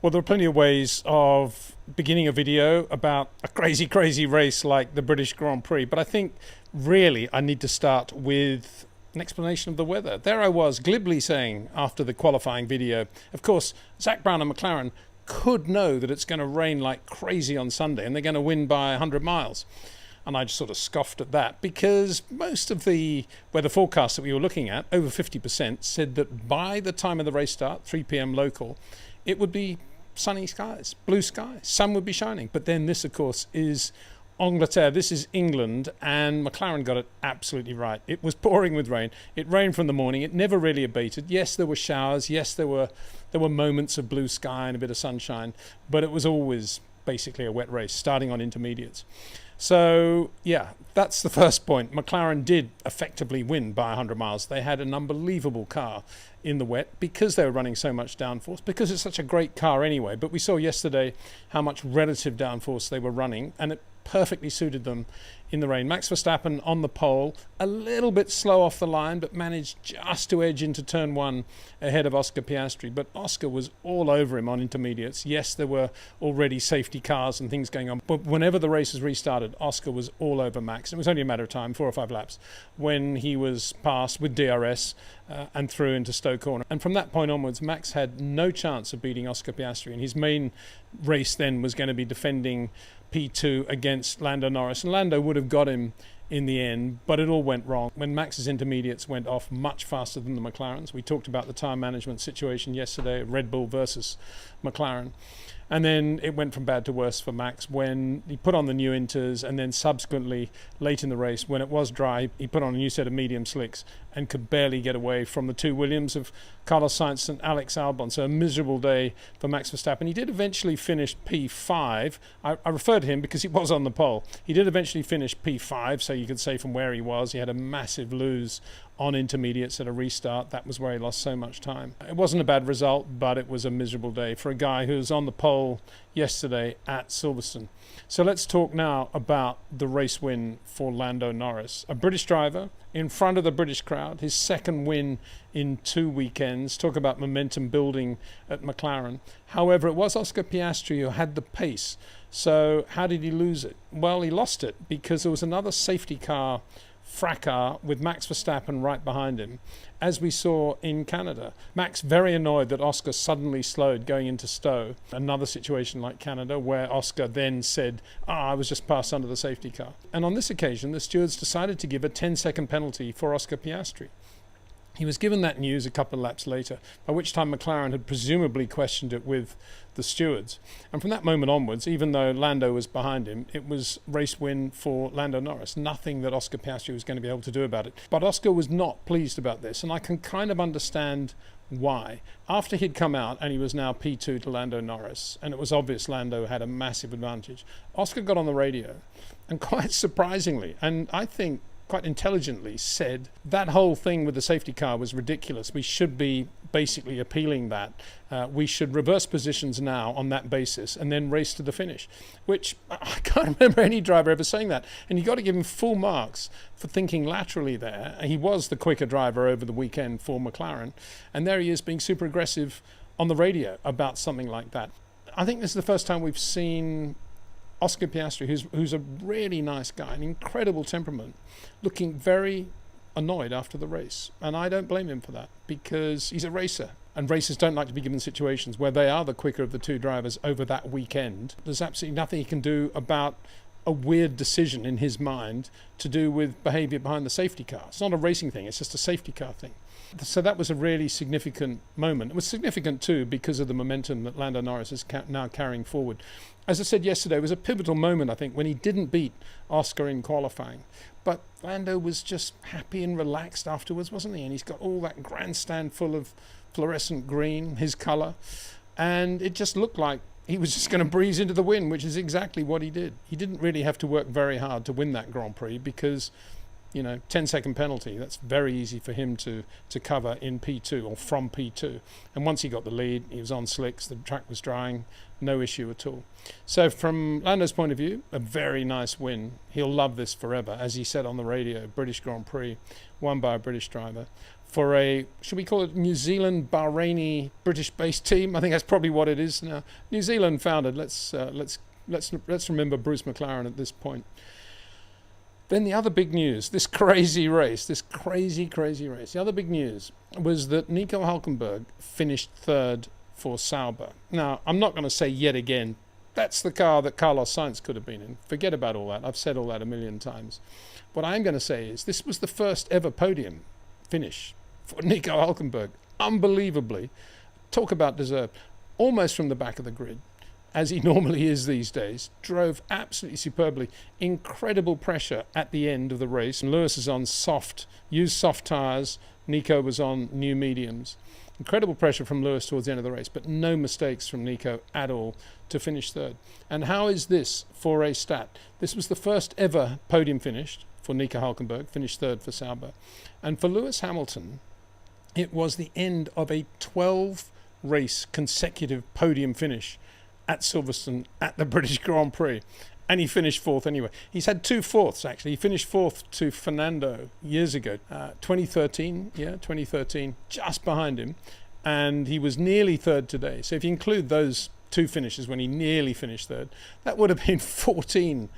Well, there are plenty of ways of beginning a video about a crazy, crazy race like the British Grand Prix. But I think really I need to start with an explanation of the weather. There I was glibly saying after the qualifying video, of course, Zak Brown and McLaren could know that it's going to rain like crazy on Sunday and they're going to win by 100 miles. And I just sort of scoffed at that because most of the weather forecasts that we were looking at, over 50%, said that by the time of the race start, 3 p.m. local, it would be sunny skies, blue skies, sun would be shining. But then this, of course, is Angleterre. This is England, and McLaren got it absolutely right. It was pouring with rain. It rained from the morning. It never really abated. Yes, there were showers. Yes, there were moments of blue sky and a bit of sunshine, but it was always basically a wet race, starting on intermediates. So, yeah, that's the first point. McLaren did effectively win by 100 miles. They had an unbelievable car in the wet because they were running so much downforce, because it's such a great car anyway. But we saw yesterday how much relative downforce they were running, and it perfectly suited them in the rain. Max Verstappen on the pole, a little bit slow off the line, but managed just to edge into turn one ahead of Oscar Piastri. But Oscar was all over him on intermediates. Yes, there were already safety cars and things going on, but whenever the race was restarted, Oscar was all over Max. It was only a matter of time, 4 or 5 laps, when he was passed with DRS and through into Stowe Corner. And from that point onwards, Max had no chance of beating Oscar Piastri, and his main race then was going to be defending P2 against Lando Norris, and Lando would have got him in the end, but it all went wrong when Max's intermediates went off much faster than the McLaren's. We talked about the tyre management situation yesterday, Red Bull versus McLaren, and then it went from bad to worse for Max when he put on the new inters, and then subsequently late in the race when it was dry, he put on a new set of medium slicks and could barely get away from the two Williams of Carlos Sainz and Alex Albon. So a miserable day for Max Verstappen. He did eventually finish P5. I refer to him because he was on the pole. He did eventually finish P5, so you could say from where he was, he had a massive lose on intermediates at a restart. That was where he lost so much time. It wasn't a bad result, but it was a miserable day for a guy who was on the pole yesterday at Silverstone. So let's talk now about the race win for Lando Norris. A British driver in front of the British crowd, his second win in 2 weekends. Talk about momentum building at McLaren. However, it was Oscar Piastri who had the pace. So how did he lose it? Well, he lost it because there was another safety car fracas with Max Verstappen right behind him, as we saw in Canada. Max very annoyed that Oscar suddenly slowed going into Stowe. Another situation like Canada where Oscar then said, I was just passed under the safety car. And on this occasion, the stewards decided to give a 10-second penalty for Oscar Piastri. He was given that news a couple of laps later, by which time McLaren had presumably questioned it with the stewards. And from that moment onwards, even though Lando was behind him, it was race win for Lando Norris. Nothing that Oscar Piastri was going to be able to do about it. But Oscar was not pleased about this, and I can kind of understand why. After he'd come out and he was now P2 to Lando Norris, and it was obvious Lando had a massive advantage, Oscar got on the radio and quite surprisingly, and I think quite intelligently, said that whole thing with the safety car was ridiculous. We should be basically appealing that. We should reverse positions now on that basis and then race to the finish, which I can't remember any driver ever saying that. And you got to give him full marks for thinking laterally there. He was the quicker driver over the weekend for McLaren, and there he is being super aggressive on the radio about something like that. I think this is the first time we've seen Oscar Piastri, who's a really nice guy, an incredible temperament, looking very annoyed after the race. And I don't blame him for that, because he's a racer. And racers don't like to be given situations where they are the quicker of the two drivers over that weekend. There's absolutely nothing he can do about a weird decision in his mind to do with behaviour behind the safety car. It's not a racing thing, it's just a safety car thing. So that was a really significant moment. It was significant too because of the momentum that Lando Norris is now carrying forward. As I said yesterday, it was a pivotal moment, I think, when he didn't beat Oscar in qualifying. But Lando was just happy and relaxed afterwards, wasn't he? And he's got all that grandstand full of fluorescent green, his colour. And it just looked like he was just going to breeze into the win, which is exactly what he did. He didn't really have to work very hard to win that Grand Prix because, 10-second penalty, that's very easy for him to cover in P2 or from P2. And once he got the lead, he was on slicks, the track was drying, no issue at all. So from Lando's point of view, a very nice win. He'll love this forever. As he said on the radio, British Grand Prix, won by a British driver. for a, should we call it New Zealand, Bahraini, British-based team? I think that's probably what it is now. New Zealand founded. Let's remember Bruce McLaren at this point. Then the other big news, this crazy race. The other big news was that Nico Hulkenberg finished third for Sauber. Now, I'm not going to say yet again, that's the car that Carlos Sainz could have been in. Forget about all that. I've said all that a million times. What I'm going to say is this was the first ever podium finish for Nico Hulkenberg. Unbelievably. Talk about deserved. Almost from the back of the grid, as he normally is these days. Drove absolutely superbly. Incredible pressure at the end of the race. And Lewis is on used soft tyres. Nico was on new mediums. Incredible pressure from Lewis towards the end of the race, but no mistakes from Nico at all to finish third. And how is this for a stat? This was the first ever podium finished for Nico Hulkenberg, finished third for Sauber. And for Lewis Hamilton, it was the end of a 12-race consecutive podium finish at Silverstone at the British Grand Prix. And he finished fourth anyway. He's had 2 fourths, actually. He finished fourth to Fernando years ago, 2013, just behind him. And he was nearly third today. So if you include those 2 finishes when he nearly finished third, that would have been 14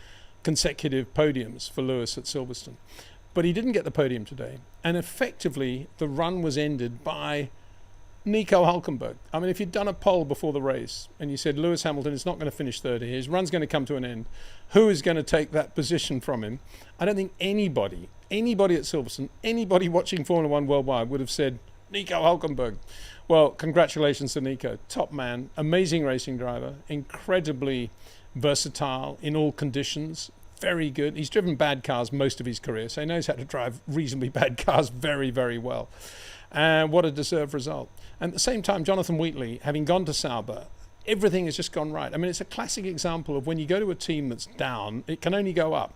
consecutive podiums for Lewis at Silverstone. But he didn't get the podium today. And effectively, the run was ended by Nico Hulkenberg. I mean, if you'd done a poll before the race and you said Lewis Hamilton is not going to finish third here, his run's going to come to an end, who is going to take that position from him? I don't think anybody at Silverstone, anybody watching Formula One worldwide would have said Nico Hulkenberg. Well, congratulations to Nico. Top man, amazing racing driver, incredibly versatile in all conditions, very good. He's driven bad cars most of his career, so he knows how to drive reasonably bad cars very, very well. And what a deserved result. And at the same time, Jonathan Wheatley, having gone to Sauber, everything has just gone right. I mean, it's a classic example of when you go to a team that's down, it can only go up.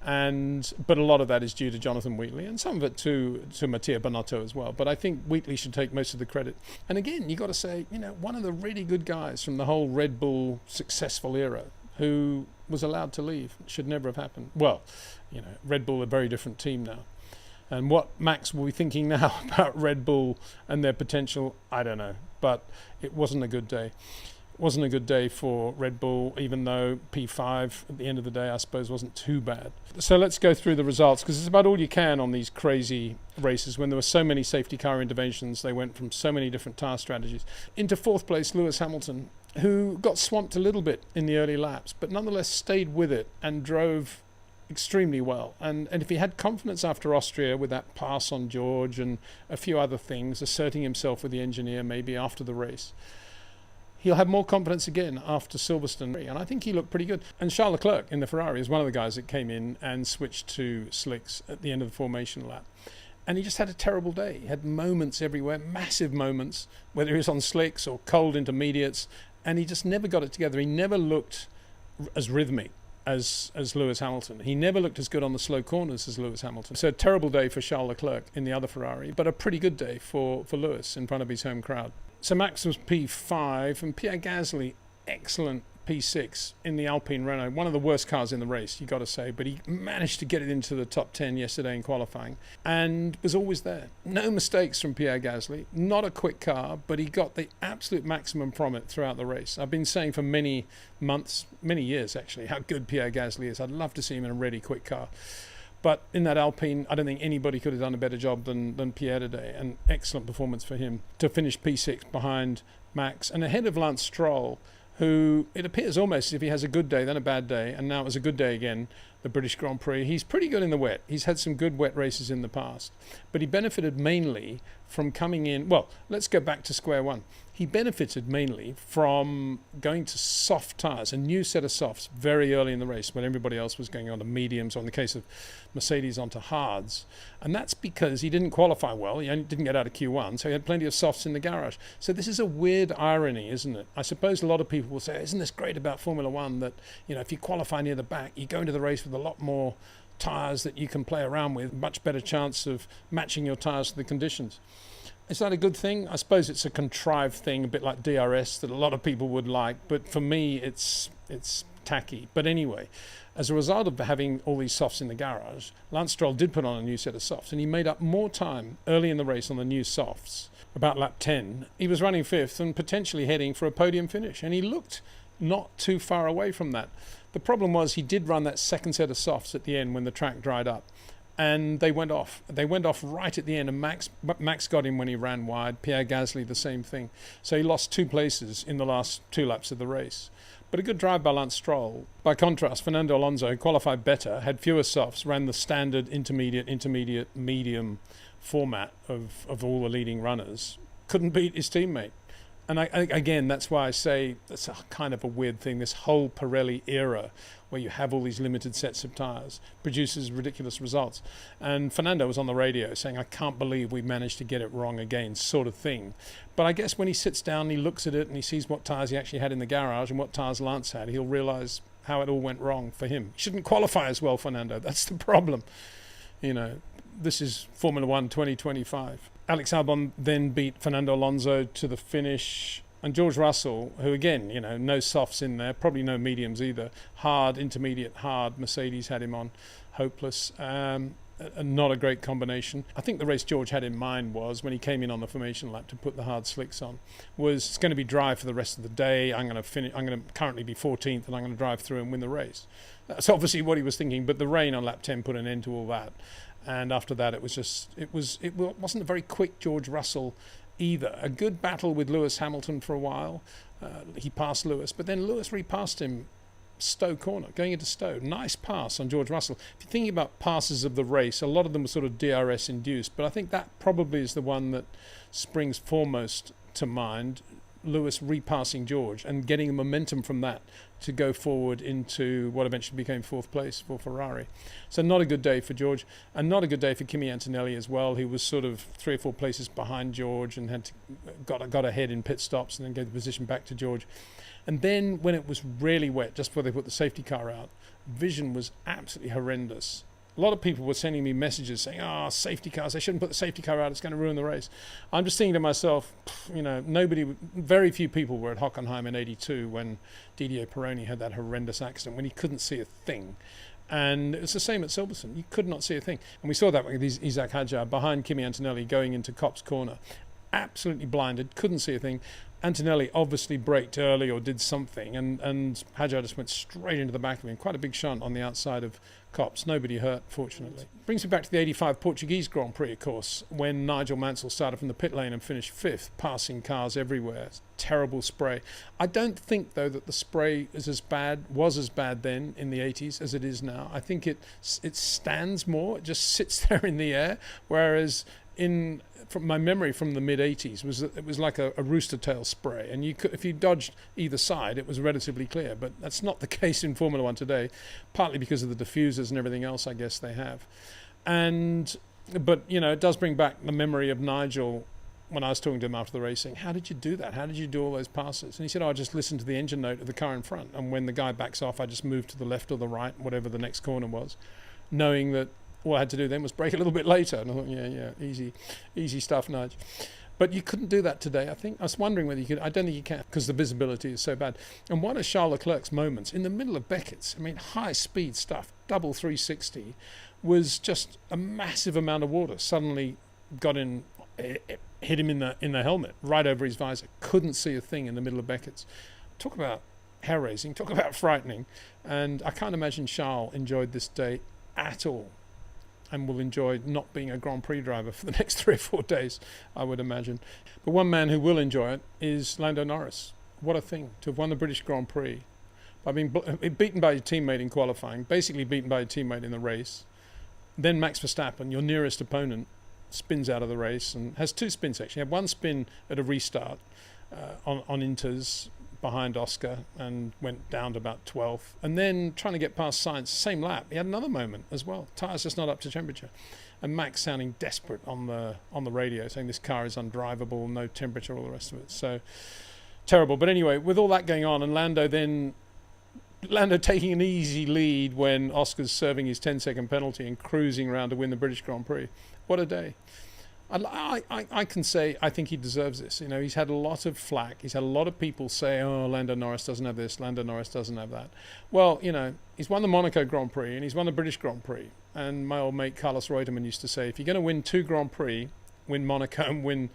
But a lot of that is due to Jonathan Wheatley and some of it to Mattia Binotto as well. But I think Wheatley should take most of the credit. And again, you got to say, one of the really good guys from the whole Red Bull successful era who was allowed to leave. It should never have happened. Well, Red Bull are a very different team now. And what Max will be thinking now about Red Bull and their potential, I don't know. But it wasn't a good day. It wasn't a good day for Red Bull, even though P5 at the end of the day, I suppose, wasn't too bad. So let's go through the results, because it's about all you can on these crazy races. When there were so many safety car interventions, they went from so many different tyre strategies. Into fourth place, Lewis Hamilton, who got swamped a little bit in the early laps, but nonetheless stayed with it and drove extremely well. And if he had confidence after Austria with that pass on George and a few other things, asserting himself with the engineer maybe after the race, he'll have more confidence again after Silverstone. And I think he looked pretty good. And Charles Leclerc in the Ferrari is one of the guys that came in and switched to slicks at the end of the formation lap. And he just had a terrible day. He had moments everywhere, massive moments, whether he was on slicks or cold intermediates, and he just never got it together. He never looked as rhythmic as Lewis Hamilton. He never looked as good on the slow corners as Lewis Hamilton. So a terrible day for Charles Leclerc in the other Ferrari, but a pretty good day for Lewis in front of his home crowd. So Max was P5 and Pierre Gasly, excellent P6 in the Alpine-Renault. One of the worst cars in the race, you got to say, but he managed to get it into the top 10 yesterday in qualifying and was always there. No mistakes from Pierre Gasly. Not a quick car, but he got the absolute maximum from it throughout the race. I've been saying for many months, many years actually, how good Pierre Gasly is. I'd love to see him in a really quick car. But in that Alpine, I don't think anybody could have done a better job than Pierre today. An excellent performance for him to finish P6 behind Max and ahead of Lance Stroll, who it appears almost as if he has a good day, then a bad day, and now it was a good day again, the British Grand Prix. He's pretty good in the wet. He's had some good wet races in the past, but he benefited mainly from coming in. Well, let's go back to square one. He benefited mainly from going to soft tyres, a new set of softs very early in the race when everybody else was going on to mediums, or in the case of Mercedes onto hards. And that's because he didn't qualify well. He didn't get out of Q1, so he had plenty of softs in the garage. So this is a weird irony, isn't it? I suppose a lot of people will say, isn't this great about Formula One that, if you qualify near the back, you go into the race with a lot more tyres that you can play around with, much better chance of matching your tyres to the conditions. Is that a good thing? I suppose it's a contrived thing, a bit like DRS that a lot of people would like, but for me it's it's tacky. But anyway, as a result of having all these softs in the garage, Lance Stroll did put on a new set of softs, and he made up more time early in the race on the new softs. About lap 10, he was running fifth and potentially heading for a podium finish, and he looked not too far away from that. The problem was he did run that second set of softs at the end when the track dried up, and they went off. They went off right at the end, and Max got him when he ran wide. Pierre Gasly, the same thing. So he lost 2 places in the last 2 laps of the race. But a good drive by Lance Stroll. By contrast, Fernando Alonso, who qualified better, had fewer softs, ran the standard intermediate, medium format of all the leading runners. Couldn't beat his teammate. And again, that's why I say that's a kind of a weird thing. This whole Pirelli era, where you have all these limited sets of tyres, produces ridiculous results. And Fernando was on the radio saying, "I can't believe we managed to get it wrong again," sort of thing. But I guess when he sits down and he looks at it and he sees what tyres he actually had in the garage and what tyres Lance had, he'll realise how it all went wrong for him. He shouldn't qualify as well, Fernando. That's the problem. This is Formula 1 2025. Alex Albon then beat Fernando Alonso to the finish. And George Russell, who again, no softs in there, probably no mediums either. Hard, intermediate, hard. Mercedes had him on. Hopeless. Not a great combination. I think the race George had in mind was, when he came in on the formation lap to put the hard slicks on, was it's going to be dry for the rest of the day. I'm going to currently be 14th, and I'm going to drive through and win the race. That's obviously what he was thinking, but the rain on lap 10 put an end to all that. And after that, it wasn't a very quick George Russell either. A good battle with Lewis Hamilton for a while. He passed Lewis, but then Lewis repassed him Stowe corner, going into Stowe. Nice pass on George Russell. If you're thinking about passes of the race, a lot of them were sort of DRS induced, but I think that probably is the one that springs foremost to mind. Lewis repassing George and getting momentum from that to go forward into what eventually became 4th place for Ferrari. So not a good day for George, and not a good day for Kimi Antonelli as well. He was sort of 3 or 4 places behind George and got ahead in pit stops and then gave the position back to George. And then when it was really wet, just before they put the safety car out, vision was absolutely horrendous. A lot of people were sending me messages saying, safety cars, they shouldn't put the safety car out, it's going to ruin the race. I'm just thinking to myself, very few people were at Hockenheim in 82 when Didier Pironi had that horrendous accident, when he couldn't see a thing. And it's the same at Silverstone. You could not see a thing. And we saw that with Isaac Hadjar behind Kimi Antonelli going into Copse corner. Absolutely blinded, couldn't see a thing. Antonelli obviously braked early or did something, and Hadjar just went straight into the back of him. Quite a big shunt on the outside of Copse. Nobody hurt, fortunately. Brings me back to the 85 Portuguese Grand Prix, of course, when Nigel Mansell started from the pit lane and finished 5th, passing cars everywhere. Terrible spray. I don't think, though, that the spray was as bad then in the 80s as it is now. I think it stands more. It just sits there in the air, whereas from my memory from the mid-80s was that it was like a rooster tail spray, and if you dodged either side, it was relatively clear. But that's not the case in Formula 1 today, partly because of the diffusers and everything else I guess they have. But it does bring back the memory of Nigel when I was talking to him after the race, saying, "How did you do that? How did you do all those passes?" And he said, "I just listened to the engine note of the car in front, and when the guy backs off, I just move to the left or the right, whatever the next corner was, knowing that all I had to do then was brake a little bit later." And I thought, easy stuff, Nige. But you couldn't do that today, I think. I was wondering whether you could. I don't think you can, because the visibility is so bad. And one of Charles Leclerc's moments in the middle of Beckett's, high speed stuff, double 360, was just a massive amount of water suddenly got in, hit him in the helmet, right over his visor. Couldn't see a thing in the middle of Beckett's. Talk about hair-raising, talk about frightening. And I can't imagine Charles enjoyed this day at all, and will enjoy not being a Grand Prix driver for the next 3 or 4 days, I would imagine. But one man who will enjoy it is Lando Norris. What a thing to have won the British Grand Prix by being beaten by your teammate in qualifying, basically beaten by your teammate in the race. Then Max Verstappen, your nearest opponent, spins out of the race and has 2 spins actually. He had 1 spin at a restart on Inters behind Oscar and went down to about 12th, and then trying to get past Sainz, same lap, he had another moment as well. Tyres just not up to temperature, and Max sounding desperate on the radio, saying this car is undrivable, no temperature, all the rest of it. So terrible. But anyway, with all that going on, and Lando taking an easy lead when Oscar's serving his 10-second penalty and cruising around to win the British Grand Prix. What a day. I can say I think he deserves this. You know, he's had a lot of flack. He's had a lot of people say, oh, Lando Norris doesn't have this, Lando Norris doesn't have that. Well, you know, he's won the Monaco Grand Prix and he's won the British Grand Prix. And my old mate Carlos Reutemann used to say, if you're going to win 2 Grand Prix, win Monaco and win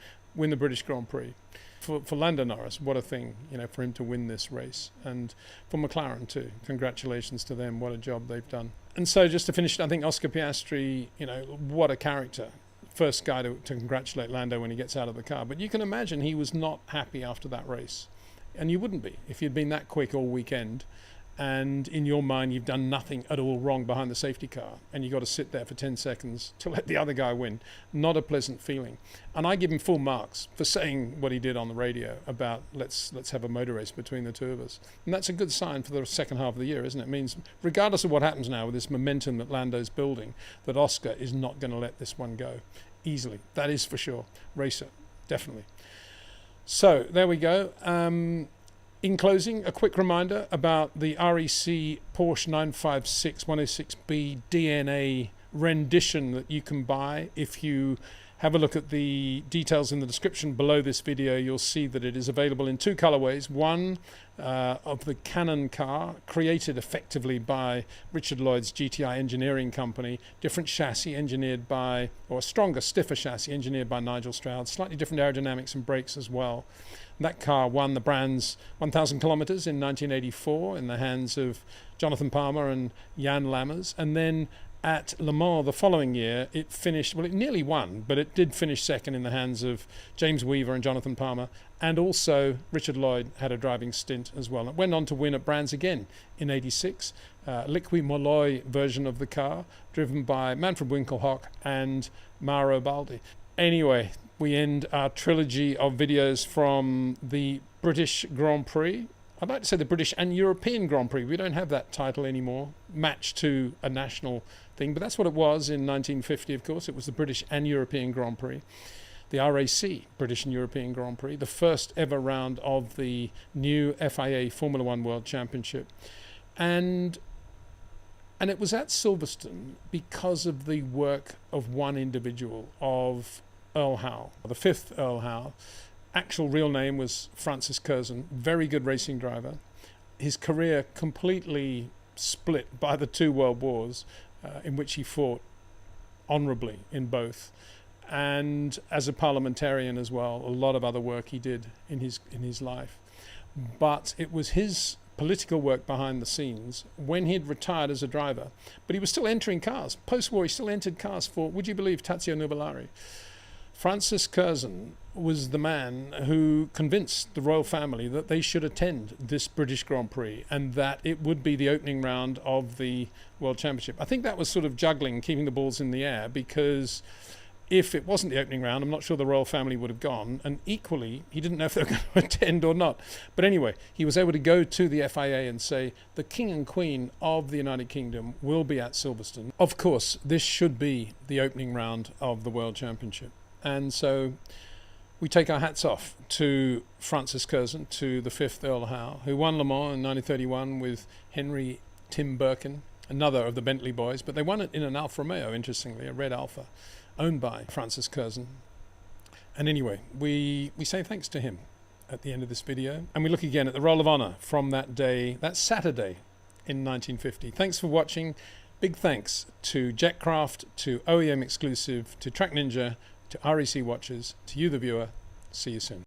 the British Grand Prix. For Lando Norris, what a thing, you know, for him to win this race. And for McLaren too. Congratulations to them. What a job they've done. And so just to finish, I think Oscar Piastri, you know, what a character. First guy to congratulate Lando when he gets out of the car. But you can imagine he was not happy after that race. And you wouldn't be if you'd been that quick all weekend. And in your mind, you've done nothing at all wrong behind the safety car. And you've got to sit there for 10 seconds to let the other guy win. Not a pleasant feeling. And I give him full marks for saying what he did on the radio about let's have a motor race between the two of us. And that's a good sign for the second half of the year, isn't it? It means regardless of what happens now with this momentum that Lando's building, that Oscar is not going to let this one go easily. That is for sure. Racer, definitely. So there we go. In closing, a quick reminder about the REC Porsche 956 106B DNA rendition that you can buy. If you have a look at the details in the description below this video, you'll see that it is available in 2 colorways. One of the Canon car, created effectively by Richard Lloyd's GTI engineering company, different chassis engineered by, or a stronger, stiffer chassis engineered by Nigel Stroud, slightly different aerodynamics and brakes as well. That car won the brand's 1,000 kilometers in 1984 in the hands of Jonathan Palmer and Jan Lammers. And then at Le Mans the following year, it finished, well, it nearly won, but it did finish second in the hands of James Weaver and Jonathan Palmer. And also Richard Lloyd had a driving stint as well. It went on to win at Brands again in 86. Liqui Moly version of the car, driven by Manfred Winkelhock and Mauro Baldi. Anyway, we end our trilogy of videos from the British Grand Prix. I'd like to say the British and European Grand Prix. We don't have that title anymore, matched to a national thing, but that's what it was in 1950, of course. It was the British and European Grand Prix. The RAC, British and European Grand Prix, the first ever round of the new FIA Formula One World Championship. And it was at Silverstone because of the work of one individual, of Earl Howe, the 5th Earl Howe. Actual real name was Francis Curzon, very good racing driver. His career completely split by the 2 world wars, in which he fought honorably in both. And as a parliamentarian as well, a lot of other work he did in his life. But it was his political work behind the scenes when he had retired as a driver, but he was still entering cars. Post-war, he still entered cars for, would you believe, Tazio Nuvolari. Francis Curzon was the man who convinced the royal family that they should attend this British Grand Prix and that it would be the opening round of the World Championship. I think that was sort of juggling, keeping the balls in the air, because if it wasn't the opening round, I'm not sure the royal family would have gone. And equally, he didn't know if they were going to attend or not. But anyway, he was able to go to the FIA and say, the King and Queen of the United Kingdom will be at Silverstone. Of course, this should be the opening round of the World Championship. And so we take our hats off to Francis Curzon, to the 5th Earl Howe, who won Le Mans in 1931 with Henry Tim Birkin, another of the Bentley boys. But they won it in an Alfa Romeo, interestingly, a red Alfa, owned by Francis Curzon. And anyway, we say thanks to him at the end of this video. And we look again at the Roll of Honour from that day, that Saturday in 1950. Thanks for watching. Big thanks to Jetcraft, to OEM Exclusive, to Track Ninja, to REC Watchers, to you the viewer. See you soon.